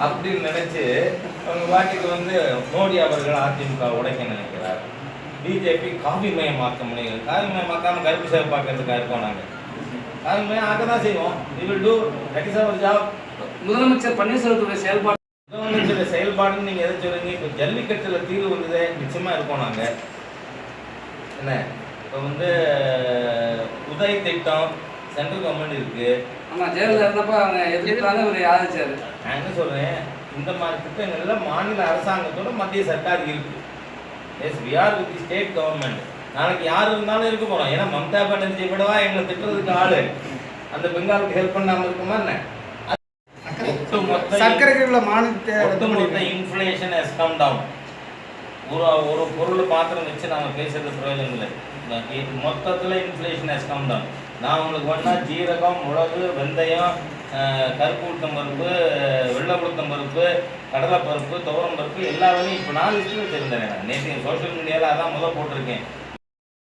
அப்படின்னு நினைச்சு அவங்க பாட்டுக்கு வந்து மோடி அவர்கள் அதிமுக உடைக்க நினைக்கிறார். பிஜேபி காவி மயமாக்க முடியும். காவி மயமாக்காம கருப்பு சேவை பார்க்கறதுக்காக இருக்கோம். நாங்கள் காவி மயம் ஆக்க தான் செய்வோம். We will do, that is our job. முதலமைச்சர் பன்னீர்செல்வத்துடைய செயல்பாடு, முதலமைச்சருடைய செயல்பாடுன்னு நீங்க எதை சொல்றீங்க? இப்போ ஜல்லிக்கட்டுல தீர்வு வந்தது நிச்சயமா இருக்கோம். நாங்க என்ன இப்போ வந்து உதய திட்டம் சென்ட்ரல் கவர்மெண்ட் இருக்கு. ஆமா, ஜெயலலிதா இருந்தப்ப அவங்க எதிர்த்தாலும் இவர் ஆதரிச்சாரு. நான் என்ன சொல்றேன், இந்த மாதிரி திட்டங்கள்ல மாநில அரசாங்கத்தோட மத்திய சர்க்கார் இருக்கு. Yes, we are with the state government. நாளைக்கு யார் இருந்தாலும் இருக்க போறோம். ஏன்னா மம்தா பானர்ஜி விடவா எங்களை திட்டுறதுக்கு ஆளு அந்த பெங்காலுக்கு ஹெல்ப் பண்ணாம இருக்குமா என்ன? ஒட்டுமொத்த இன்ஃப்ளேஷன் ஹஸ் கம் டவுன். ஒரு பொருள் மாத்திரம் வச்சு நாம பேசுறது பிரயோஜனம் இல்லை. மொத்தத்தில் இன்ஃப்ளேஷன் ஹஸ் கம் டவுன். நான் உங்களுக்கு வேணா ஜீரகம், மிளகு, வெந்தயம், கருப்பு உளுத்தம் பருப்பு, வெள்ளை உளுத்தம் பருப்பு, கடலைப்பருப்பு, துவரம் பருப்பு எல்லா வேலையும் இப்போ நான் லிஸ்ட்டில் வச்சுருந்தேன். நான் நேற்று சோஷியல் மீடியாவில் அதான் முதல் போட்டிருக்கேன்.